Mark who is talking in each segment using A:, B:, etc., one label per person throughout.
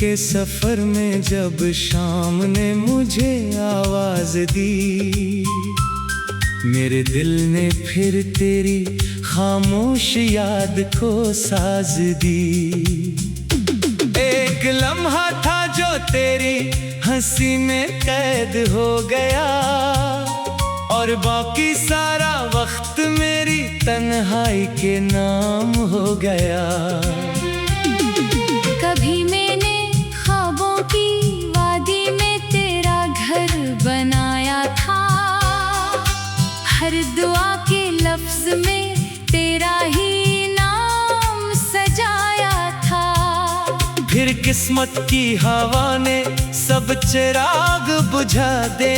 A: के सफर में जब शाम ने मुझे आवाज दी, मेरे दिल ने फिर तेरी खामोश याद को साज दी। एक लम्हा था जो तेरी हंसी में कैद हो गया, और बाकी सारा वक्त मेरी तन्हाई के नाम हो गया।
B: कभी मैंने ख्वाबों की वादी में तेरा घर बनाया था, हर दुआ के लफ्ज में तेरा ही नाम सजाया था।
A: फिर किस्मत की हवा ने सब चिराग बुझा दे,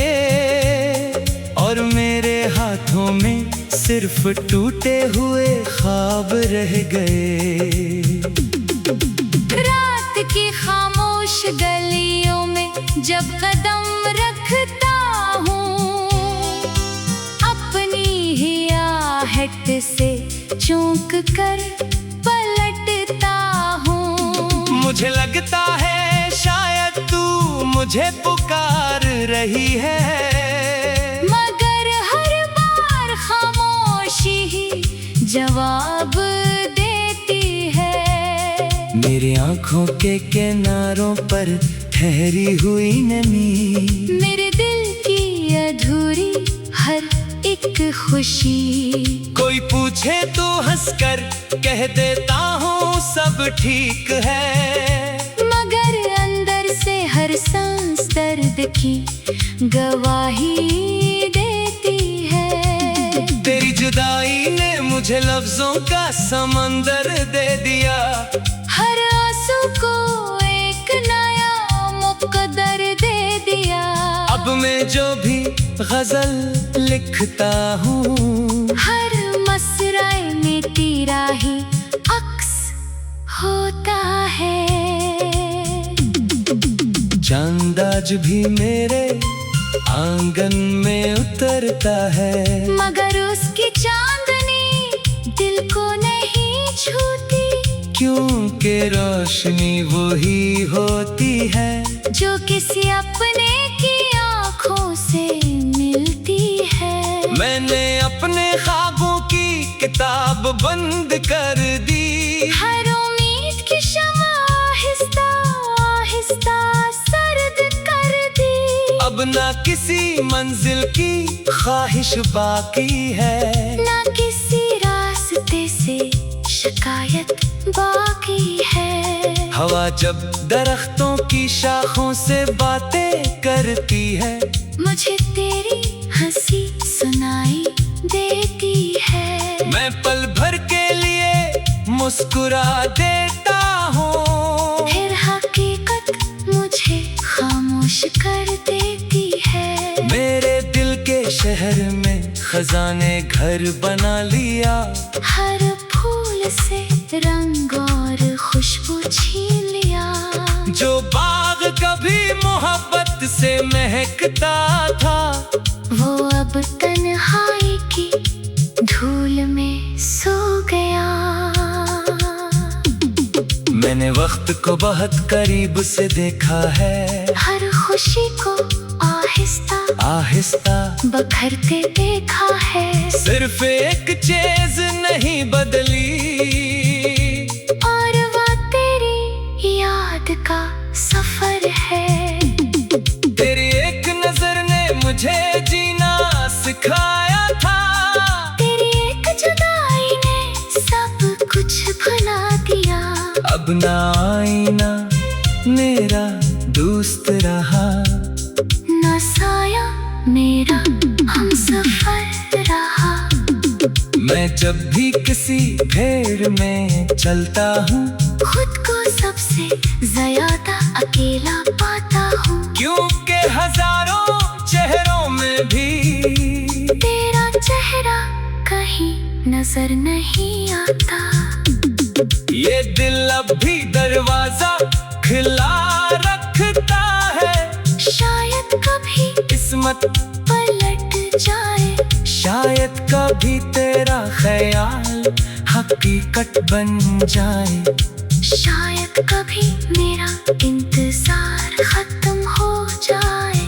A: और मेरे हाथों में सिर्फ टूटे हुए ख्वाब रह गए।
B: रात की खामोश गलियों में जब कदम रखता हूँ, अपनी ही आहट से चूक कर पलटता हूँ।
A: मुझे लगता है शायद तू मुझे पुकार रही है,
B: मगर हर बार खामोशी ही जवाब देती है।
A: मेरी आंखों के किनारों पर ठहरी हुई नमी,
B: मेरे दिल की अधूरी हर एक खुशी।
A: कोई पूछे तो हंसकर कह देता हूँ सब ठीक है,
B: मगर अंदर से हर सांस दर्द की गवाही देती है।
A: तेरी जुदाई ने मुझे लफ्जों का समंदर दे दिया,
B: हर आंसू को एक नया मुकद्दर दे दिया।
A: अब मैं जो भी गजल लिखता हूँ,
B: हर मसराए में तेरा ही अक्स होता है।
A: चांद आज भी मेरे आंगन में उतरता है,
B: मगर उसकी चांदनी दिल को नहीं छूती,
A: क्योंकि रोशनी वही होती है
B: जो किसी अपने की आँखों से मिलती है।
A: मैंने अपने ख्वाबों की किताब बंद कर दी,
B: हर उम्मीद की शम्मा आहिस्ता आहिस्ता सर्द कर दी।
A: अब ना किसी मंजिल की ख्वाहिश बाकी है,
B: ना किसी रास्ते से शिकायत बाकी है।
A: हवा जब दरख्तों की शाखों से बातें करती है,
B: मुझे तेरी हंसी सुनाई देती है।
A: मैं पल भर के लिए मुस्कुरा देता हूँ,
B: फिर हकीकत मुझे खामोश कर देती है।
A: मेरे दिल के शहर में खजाने घर बना लिया,
B: हर फूल से रंग और खुशबू छीन लिया।
A: जो बाग कभी मोहब्बत से महकता था,
B: वो अब तन्हाई की धूल में सो गया।
A: मैंने वक्त को बहुत करीब से देखा है,
B: हर खुशी को आहिस्ता
A: आहिस्ता
B: बखरते देखा है।
A: सिर्फ एक चीज नहीं बदली,
B: और वो तेरी याद का सफर है।
A: तेरी एक नजर ने मुझे जीना सिखाया था,
B: तेरी एक जुदाई ने सब कुछ भुला दिया।
A: अब ना आईना मेरा दोस्त रहा,
B: ना साया मेरा हमसफर रहा।
A: मैं जब भी किसी भीड़ में चलता हूँ,
B: खुद को सबसे ज्यादा अकेला पाता हूँ,
A: क्योंकि हजारों चेहरों में भी
B: तेरा चेहरा कहीं नजर नहीं आता।
A: ये दिल अब भी दरवाजा खुला रखता है,
B: शायद कभी
A: किस्मत
B: पलट जाए,
A: शायद कभी तेरा ख्याल हकीकत बन जाए।
B: शायद कभी मेरा इंतजार खत्म हो जाए।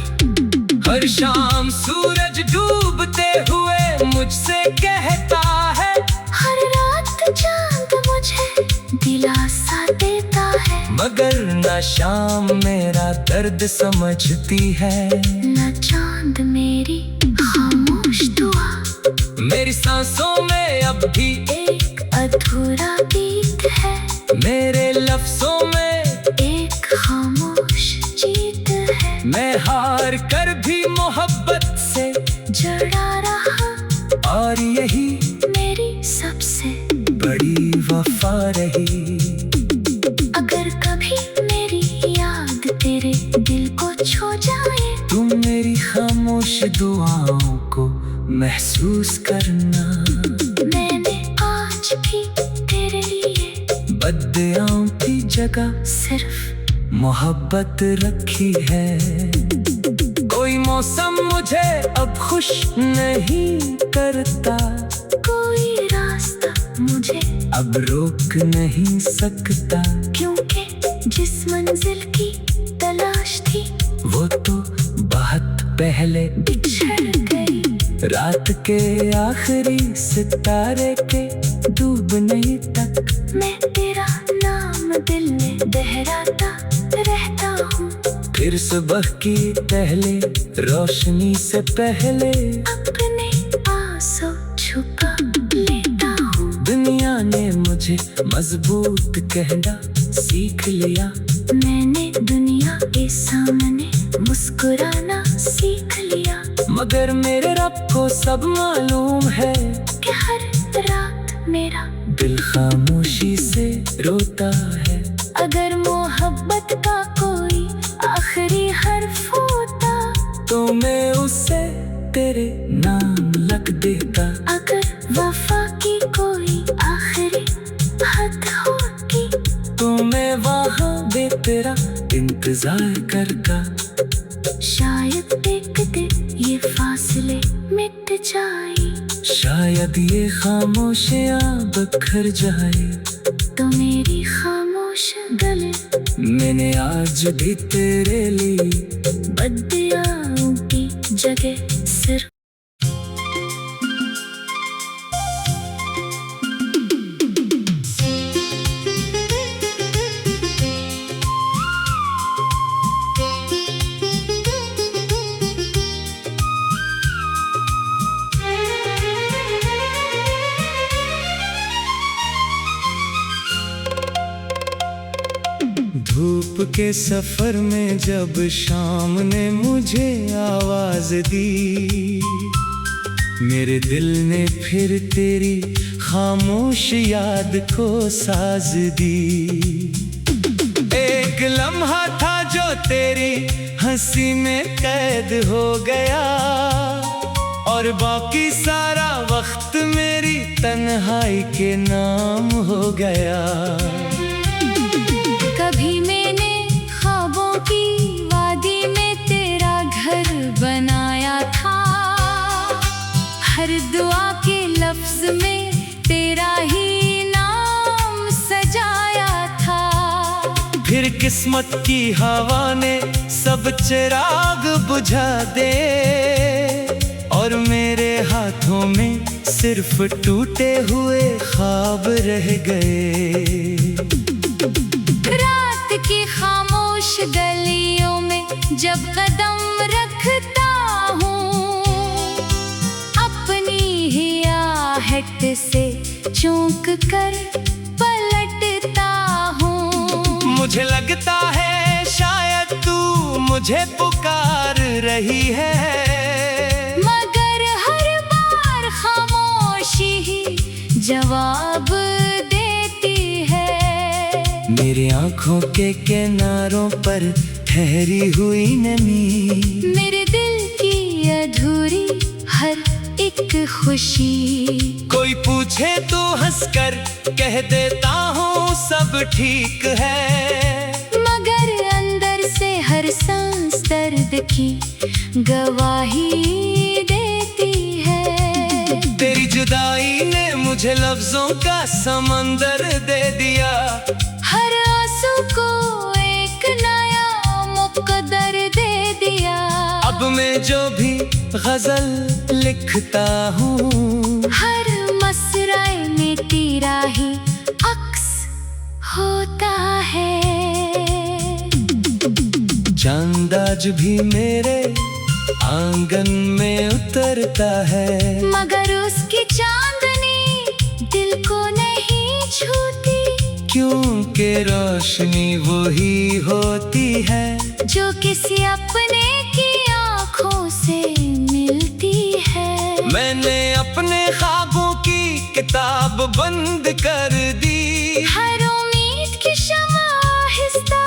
A: हर शाम सूरज डूबते हुए मुझसे कहता है,
B: हर रात चांद मुझे दिलासा देता है।
A: मगर न शाम मेरा दर्द समझती है,
B: न चांद मेरी खामोश दुआ।
A: मेरी सांसों में अब भी
B: एक अधूरा गीत है,
A: मेरे लफ्जों में
B: एक खामोश जीत है।
A: मैं हार कर भी मोहब्बत से
B: जड़ा रहा,
A: और यही
B: मेरी सबसे
A: बड़ी वफा रही।
B: अगर कभी मेरी याद तेरे दिल को छू जाए,
A: तुम मेरी खामोश दुआओं को महसूस करना।
B: मैंने आज भी तेरे लिए
A: बद्दुआओं की जगह
B: सिर्फ
A: मोहब्बत रखी है। कोई मौसम मुझे अब खुश नहीं करता,
B: कोई रास्ता मुझे
A: अब रोक नहीं सकता,
B: क्योंकि जिस मंजिल की तलाश थी
A: वो तो बहुत पहले
B: बिछड़ गई।
A: रात के आखिरी सितारे के डूबने तक
B: मैं तेरा नाम दिल में दोहराता रहता हूँ।
A: फिर सुबह की पहले रोशनी से पहले
B: अपने आंसू छुपा लेता हूँ।
A: दुनिया ने मुझे मजबूत कहना सीख लिया,
B: मैंने दुनिया के सामने मुस्कुराना सीख लिया।
A: मगर मेरे रब को सब मालूम है
B: कि हर रात मेरा
A: दिल खामोशी से रोता है।
B: अगर मोहब्बत का कोई आखिरी हर्फ होता,
A: तो मैं उसे तेरे नाम लिख देता।
B: अगर वफा की कोई आखिरी हद होती,
A: तो मैं वहाँ बे तेरा इंतजार करता।
B: शायद एक दिन ये फासले मिट जाए,
A: शायद ये खामोशियाँ बिखर जाए।
B: तो मेरी खामोश गले
A: मैंने आज भी तेरे लिए
B: बद्दुआओं की जगह सिर्फ
A: धूप के सफर में जब शाम ने मुझे आवाज दी, मेरे दिल ने फिर तेरी खामोश याद को साज दी। एक लम्हा था जो तेरी हंसी में कैद हो गया, और बाकी सारा वक्त मेरी तन्हाई के नाम हो गया।
B: कभी मैंने ख्वाबों की वादी में तेरा घर बनाया था, हर दुआ के लफ्ज में तेरा ही नाम सजाया था।
A: फिर किस्मत की हवा ने सब चिराग बुझा दे, और मेरे हाथों में सिर्फ टूटे हुए ख्वाब रह गए।
B: रात की खामोश गलियों में जब कदम रखता हूँ, अपनी ही आहट से चौंक कर पलटता हूँ।
A: मुझे लगता है शायद तू मुझे पुकार रही है,
B: मगर हर बार खामोशी ही जवाब देती है।
A: मेरी आंखों के किनारों पर ठहरी हुई नमी,
B: मेरे दिल की अधूरी हर एक खुशी।
A: कोई पूछे तो हंसकर कह देता हूँ सब ठीक है,
B: मगर अंदर से हर सांस दर्द की गवाही देती है।
A: तेरी जुदाई ने मुझे लफ्जों का समंदर दे दिया।
B: हर
A: में जो भी गजल लिखता हूँ,
B: हर मसराए में तेरा ही अक्स होता है।
A: चांद आज भी मेरे आंगन में उतरता है,
B: मगर उसकी चांदनी दिल को नहीं छूती,
A: क्योंकि रोशनी वही होती है
B: जो किसी अपने की आँखों से मिलती है।
A: मैंने अपने ख्वाबों की किताब बंद कर दी,
B: हर उम्मीद की शम्मा आहिस्ता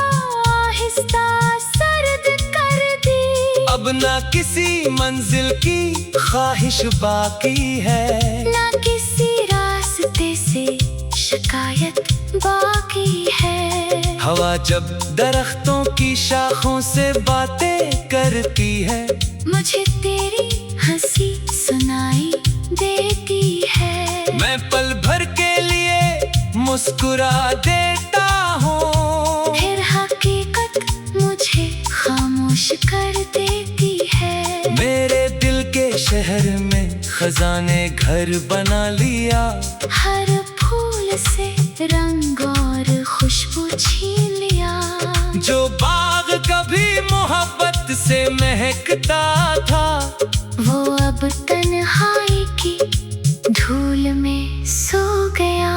B: आहिस्ता सर्द कर दी।
A: अब ना किसी मंजिल की ख्वाहिश बाकी है,
B: ना किसी रास्ते से शिकायत बाकी है।
A: हवा जब दरख्तों की शाखों से बातें करती है,
B: मुझे तेरी हंसी सुनाई देती है।
A: मैं पल भर के लिए मुस्कुरा देता हूँ,
B: फिर हकीकत मुझे खामोश कर देती है।
A: मेरे दिल के शहर में खजाने घर बना लिया,
B: हर फूल से रंग और खुशबू छीन लिया।
A: जो बाग कभी मोहब्बत से महकता था,
B: वो अब तन्हाई की धूल में सो गया।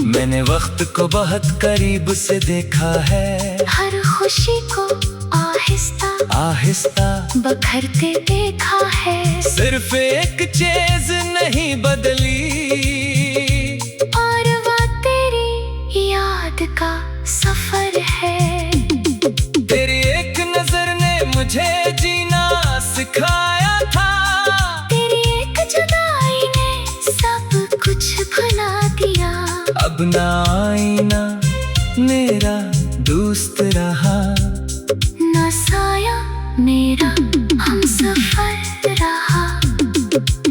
A: मैंने वक्त को बहुत करीब से देखा है,
B: हर खुशी को आहिस्ता
A: आहिस्ता
B: बखरते देखा है।
A: सिर्फ एक चीज नहीं बदली,
B: और वो तेरी याद का सफर है।
A: तेरी एक नजर ने मुझे जीना सिखाया था,
B: तेरी एक जुदाई ने सब कुछ भुला दिया।
A: अब ना आईना मेरा दोस्त रहा,
B: ना साया मेरा हमसफर रहा।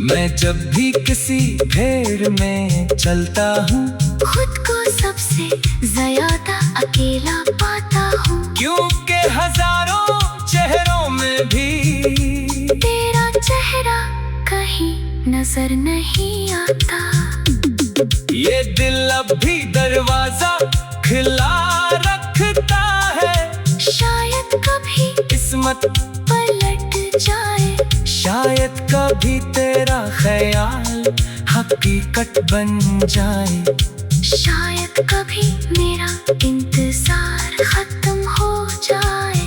A: मैं जब भी किसी भीड़ में चलता हूँ,
B: खुद को सबसे ज्यादा अकेला पाता हूँ,
A: क्योंकि हजारों चेहरों में भी
B: तेरा चेहरा कहीं नजर नहीं आता।
A: ये दिल अब भी दरवाजा खिला रखता है,
B: शायद कभी
A: किस्मत
B: पलट जाए,
A: शायद कभी तेरा ख्याल हकीकत बन जाए,
B: शायद कभी मेरा इंतजार खत्म हो जाए।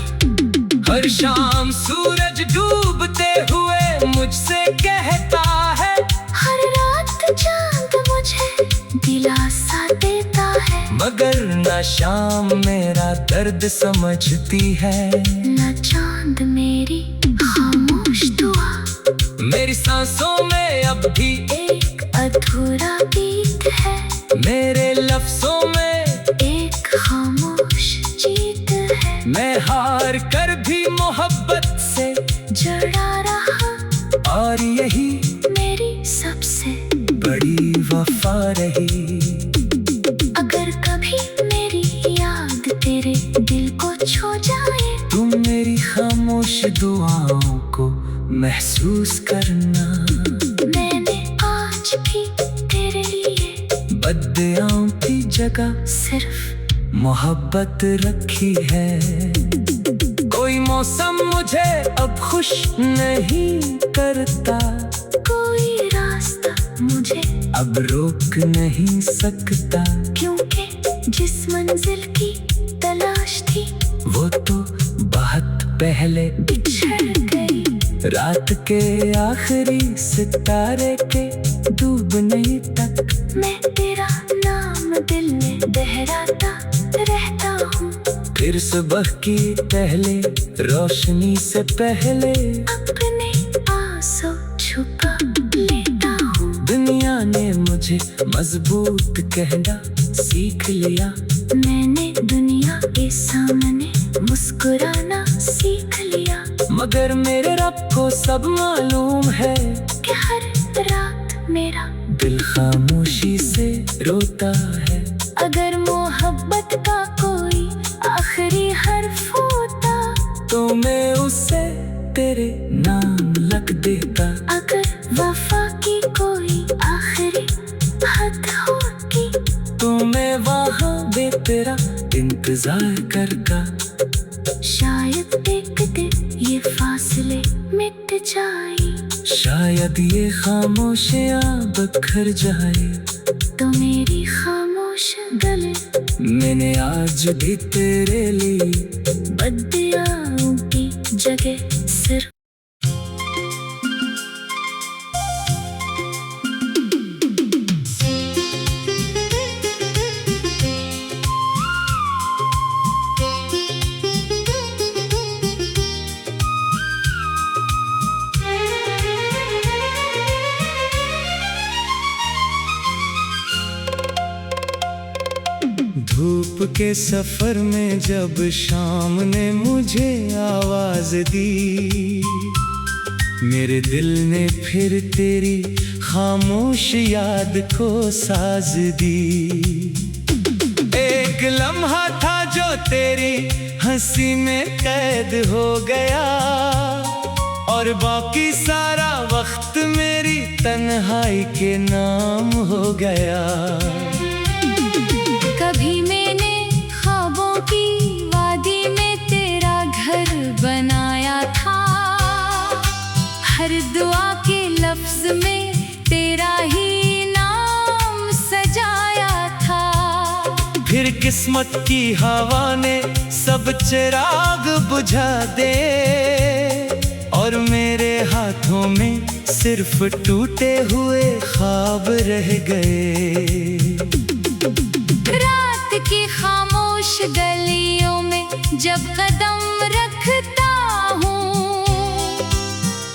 A: हर शाम सूरज डूबते हुए मुझसे कहता है,
B: हर रात चांद मुझे दिलासा देता है,
A: मगर ना शाम मेरा दर्द समझती है।
B: न चांद मेरी खामोश दुआ,
A: मेरी सांसों में अब भी
B: एक अधूरा गीत है,
A: मेरे लफ्जों में
B: एक खामोश जीत है।
A: मैं हार कर भी मोहब्बत से
B: जड़ा रहा,
A: और यही
B: मेरी सबसे
A: बड़ी वफा रही।
B: अगर कभी मेरी याद तेरे दिल को छू जाए,
A: तुम मेरी खामोश दुआओं को महसूस करना।
B: मैंने आज भी तेरे लिए
A: बद्दुआओं की जगह
B: सिर्फ
A: मोहब्बत रखी है। कोई मौसम मुझे अब खुश नहीं करता,
B: कोई रास्ता मुझे
A: अब रोक नहीं सकता,
B: क्योंकि जिस मंजिल की तलाश थी
A: वो तो बहुत पहले
B: बिछड़ गई।
A: रात के आखिरी सितारे के डूबने तक
B: मैं तेरा नाम दिल में दोहराता रहता हूँ,
A: फिर सुबह की पहले रोशनी से पहले
B: अपने आंसू छुपा लेता हूँ।
A: दुनिया ने मुझे मजबूत कहना सीख लिया,
B: मैंने दुनिया के सामने मुस्कुराना सीख लिया,
A: मगर मेरे रब को सब मालूम है
B: कि हर रात मेरा
A: दिल खामोशी से रोता है।
B: अगर मोहब्बत का कोई आखिरी हर्फ होता,
A: तो तो मैं उसे तेरे नाम लिख देता।
B: अगर वफा की कोई आखिरी हद होती
A: तो मैं वहाँ बे तेरा इंतजार करता।
B: शायद एक दिन ये फासले मिट जाए,
A: शायद ये खामोशियाँ बिखर जाए।
B: तो मेरी खामोश गले
A: मैंने आज भी तेरे लिए
B: बदयाओं की जगह सिर्फ
A: धूप के सफर में जब शाम ने मुझे आवाज दी, मेरे दिल ने फिर तेरी खामोश याद को साज दी। एक लम्हा था जो तेरी हंसी में कैद हो गया, और बाकी सारा वक्त मेरी तन्हाई के नाम हो गया।
B: कभी मैंने ख्वाबों की वादी में तेरा घर बनाया था, हर दुआ के लफ्ज में तेरा ही नाम सजाया था।
A: फिर किस्मत की हवा ने सब चिराग बुझा दे, और मेरे हाथों में सिर्फ टूटे हुए ख्वाब रह गए।
B: रात की खामोश गलियों में जब कदम रखता हूँ,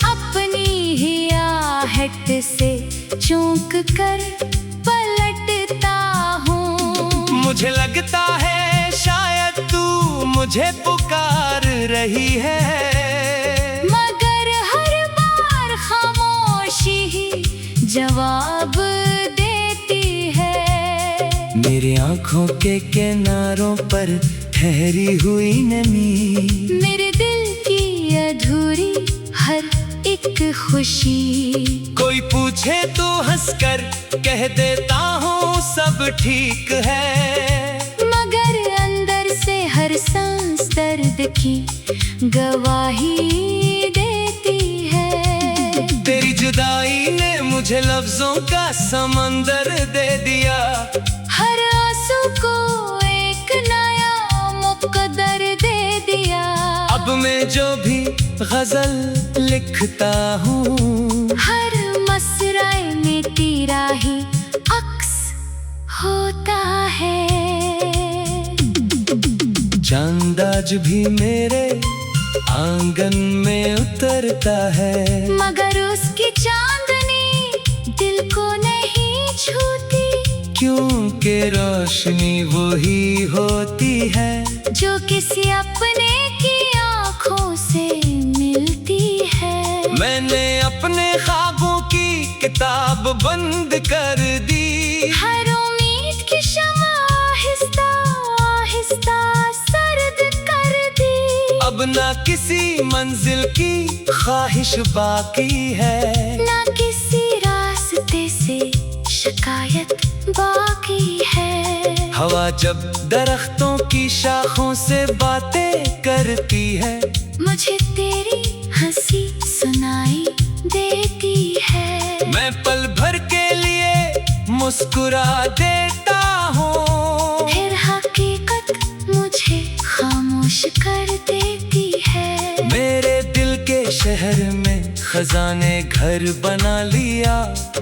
B: अपनी ही आहट से चूक कर पलटता हूँ।
A: मुझे लगता है शायद तू मुझे पुकार रही है,
B: मगर हर बार खामोशी ही जवाब देती है।
A: मेरी आंखों के किनारों पर ठहरी हुई नमी,
B: मेरे दिल की अधूरी हर एक खुशी।
A: कोई पूछे तो हंसकर कह देता हूँ सब ठीक है,
B: मगर अंदर से हर सांस दर्द की गवाही देती है।
A: तेरी जुदाई ने मुझे लफ्जों का समंदर दे दिया,
B: हर आंसू को एक नया मुकद्दर दे दिया।
A: अब मैं जो भी गजल लिखता हूँ,
B: हर मसराए में तेरा ही अक्स होता है।
A: चांद आज भी मेरे आंगन में उतरता है,
B: मगर उसकी चांदनी दिल को नहीं छूती,
A: क्योंकि रोशनी वही होती है
B: जो किसी अपने की आंखों से मिलती है।
A: मैंने अपने ख्वाबों की किताब बंद कर दी,
B: हर उम्मीद की शम्मा आहिस्ता आहिस्ता सर्द कर दी।
A: अब ना किसी मंजिल की ख्वाहिश बाकी है,
B: ना किसी रास्ते से शिकायत बाकी है।
A: हवा जब दरख्तों की शाखों से बातें करती है,
B: मुझे तेरी हंसी सुनाई देती है।
A: मैं पल भर के लिए मुस्कुरा देता हूँ,
B: फिर हकीकत मुझे खामोश कर देती है।
A: मेरे दिल के शहर में खजाने घर बना लिया,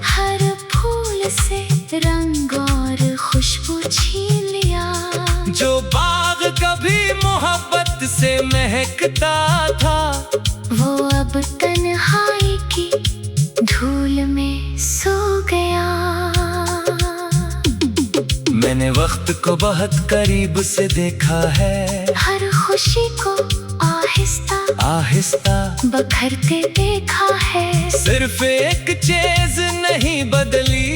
B: हर फूल से रंग और खुशबू छीन लिया।
A: जो बाग कभी मोहब्बत से महकता था,
B: वो अब तन्हाई की धूल में सो गया।
A: मैंने वक्त को बहुत करीब से देखा है,
B: हर खुशी को आहिस्ता
A: आहिस्ता
B: बखरते देखा है।
A: सिर्फ एक चीज नहीं बदली,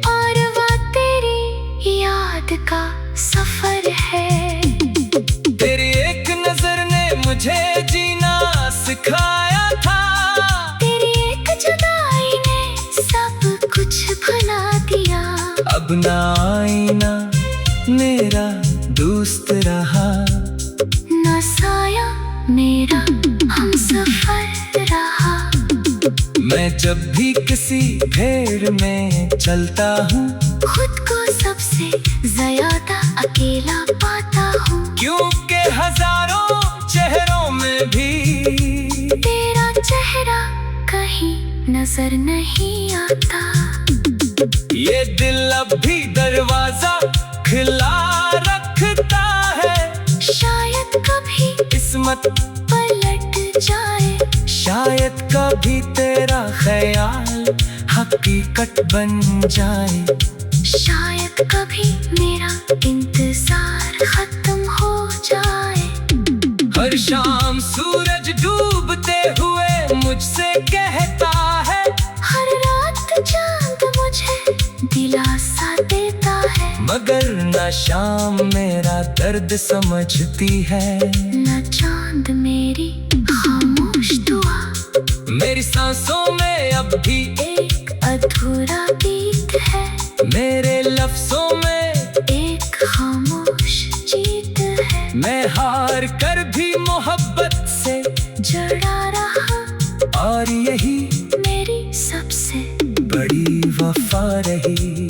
B: और वो तेरी याद का सफर है।
A: तेरी एक नजर ने ना आईना मेरा दोस्त रहा,
B: ना साया मेरा हमसफर रहा।
A: मैं जब भी किसी भीड़ में चलता हूँ,
B: खुद को सबसे ज्यादा अकेला पाता हूँ।
A: क्योंकि हजारों चेहरों में भी
B: तेरा चेहरा कहीं नजर नहीं आता।
A: ये दिल अब भी दरवाजा खुला रखता है,
B: शायद कभी
A: किस्मत
B: पलट जाए,
A: शायद कभी तेरा ख्याल हकीकत बन जाए,
B: शायद कभी मेरा इंतजार खत्म हो जाए।
A: हर शाम सूरज डूबते हुए मुझसे कहता है,
B: हर रात चांद मुझे दिलासा देता है।
A: मगर न शाम मेरा दर्द समझती है,
B: न चांद मेरी खामोश दुआ।
A: मेरी सांसों में अब भी
B: एक अधूरा गीत है,
A: मेरे लफ्जों में
B: एक खामोश जीत है।
A: मैं हार कर भी मोहब्बत से
B: जड़ा रहा,
A: और यही
B: मेरी सबसे
A: बड़ी वफा रही।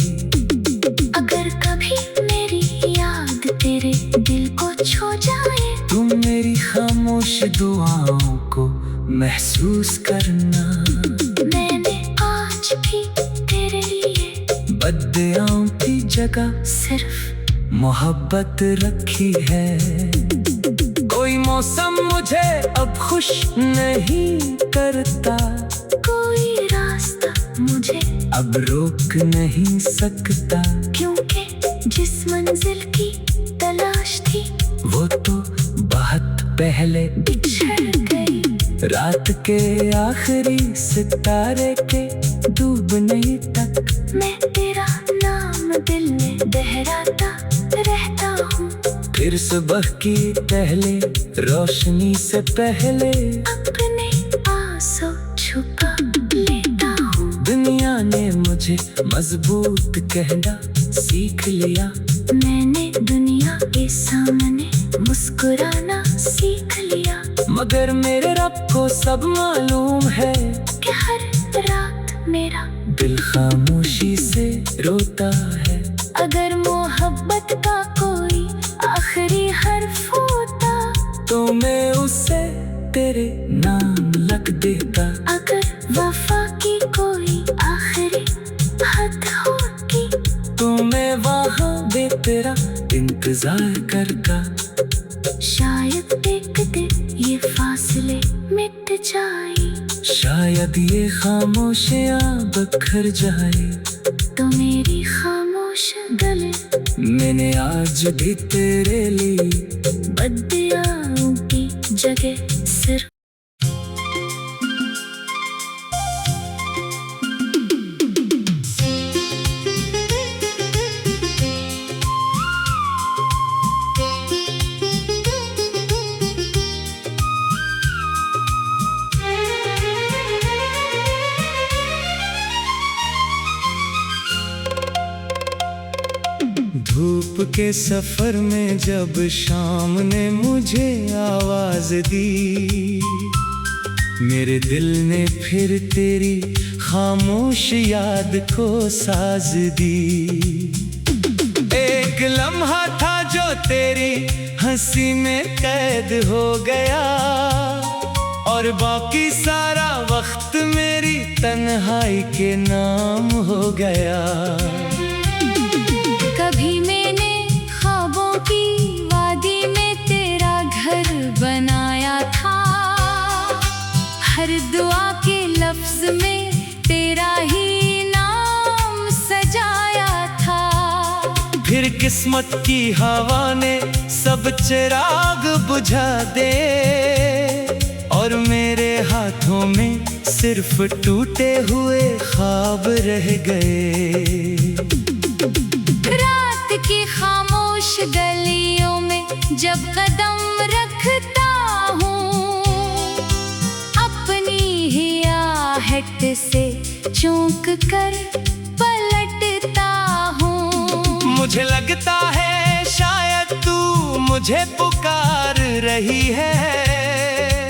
B: अगर कभी मेरी याद तेरे दिल को छू जाए,
A: तुम मेरी खामोश दुआओं को महसूस करना।
B: मैंने आज भी तेरे लिए
A: बद्दुआओं की जगह
B: सिर्फ
A: मोहब्बत रखी है। कोई मौसम मुझे अब खुश नहीं करता,
B: कोई रास्ता मुझे
A: अब रोक नहीं सकता,
B: क्योंकि जिस मंजिल की तलाश थी
A: वो तो बहुत पहले
B: बिछड़ गई।
A: रात के आखिरी सितारे के डूबने तक
B: मैं तेरा नाम दिल में दोहराता रहता हूँ।
A: फिर सुबह की पहले रोशनी से पहले
B: अपने आंसू छुपा लेता हूँ।
A: दुनिया ने मुझे मजबूत कहना सीख लिया,
B: मैंने दुनिया के सामने मुस्कुराना सीख लिया।
A: मगर मेरे रब को सब मालूम है
B: कि हर रात मेरा
A: दिल खामोशी से रोता है।
B: अगर मोहब्बत का कोई आखिरी हर्फ होता,
A: तो मैं उसे तेरे नाम लिख देता।
B: अगर वफा की कोई आखिरी हद होती,
A: तो मैं वहाँ भी तेरा इंतजार करता।
B: शायद एक दिन ये फासले मिट जाए,
A: शायद ये खामोशियाँ बिखर जाए।
B: तो मेरी खामोश गले
A: मैंने आज भी तेरे लिए
B: बद्दुआओं की जगह सिर्फ
A: धूप के सफर में जब शाम ने मुझे आवाज दी, मेरे दिल ने फिर तेरी खामोश याद को साज दी। एक लम्हा था जो तेरी हंसी में कैद हो गया, और बाकी सारा वक्त मेरी तन्हाई के नाम हो गया।
B: कभी मैंने ख्वाबों की वादी में तेरा घर बनाया था, हर दुआ के लफ्ज में तेरा ही नाम सजाया था।
A: फिर किस्मत की हवा ने सब चिराग बुझा दे, और मेरे हाथों में सिर्फ टूटे हुए ख्वाब रह गए।
B: रात की खामोश गलियों में जब कदम रखता हूँ, अपनी ही आहट से चौंक कर पलटता हूँ।
A: मुझे लगता है शायद तू मुझे पुकार रही है,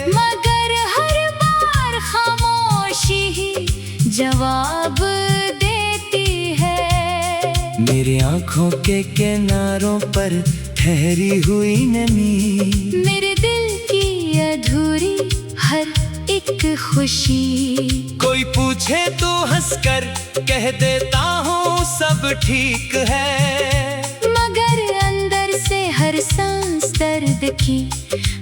B: मगर हर बार खामोशी ही जवाब देती है।
A: मेरी आंखों के किनारों पर ठहरी हुई नमी,
B: मेरे दिल की अधूरी हर एक खुशी।
A: कोई पूछे तो हंसकर कह देता हूँ सब ठीक है,
B: मगर अंदर से हर सांस दर्द की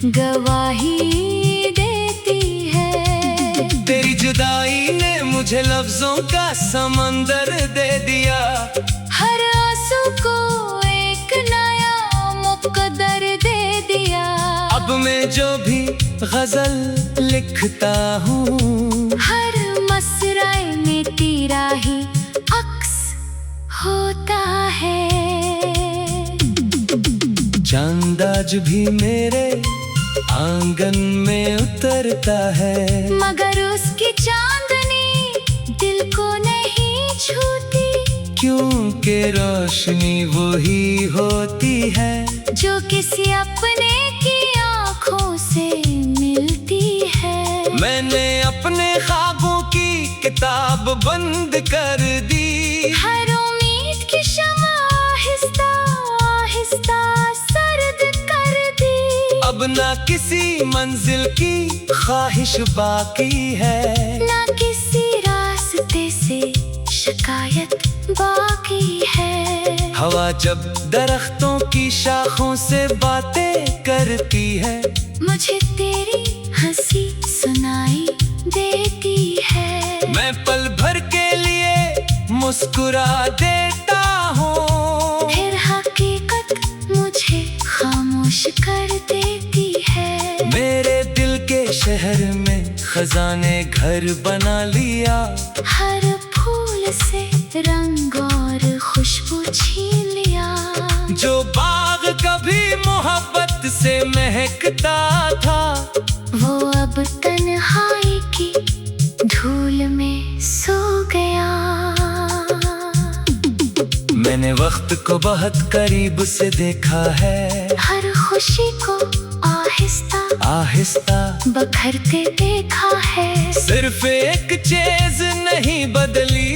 B: गवाही देती है।
A: तेरी जुदाई ने मुझे लफ्जों का समंदर दे दिया,
B: हर आंसू को एक नया मुकद्दर दे दिया।
A: अब मैं जो भी गजल लिखता हूँ,
B: हर मसराए में तेरा ही अक्स होता है।
A: चांद आज भी मेरे आंगन में उतरता है,
B: मगर उसकी चांदनी दिल को नहीं छूती,
A: क्योंकि रोशनी वही होती है
B: जो किसी अपने की आंखों से मिलती है।
A: मैंने अपने ख्वाबों की किताब बंद कर दी,
B: हर उम्मीद की शम्मा आहिस्ता आहिस्ता सर्द कर दी।
A: अब ना किसी मंजिल की ख्वाहिश बाकी है,
B: ना किसी रास्ते से शिकायत बाकी है।
A: हवा जब दरख्तों की शाखों से बातें करती है,
B: मुझे तेरी हंसी सुनाई देती है।
A: मैं पल भर के लिए मुस्कुरा देता हूँ,
B: फिर हकीकत मुझे खामोश कर देती है।
A: मेरे दिल के शहर में खजाने घर बना लिया,
B: हर फूल से रंग और खुशबू छीन लिया।
A: जो बाग कभी मोहब्बत से महकता था,
B: वो अब तन्हाई की धूल में सो गया।
A: मैंने वक्त को बहुत करीब से देखा है,
B: हर खुशी को आहिस्ता
A: आहिस्ता
B: बखरते देखा है।
A: सिर्फ एक चीज नहीं बदली,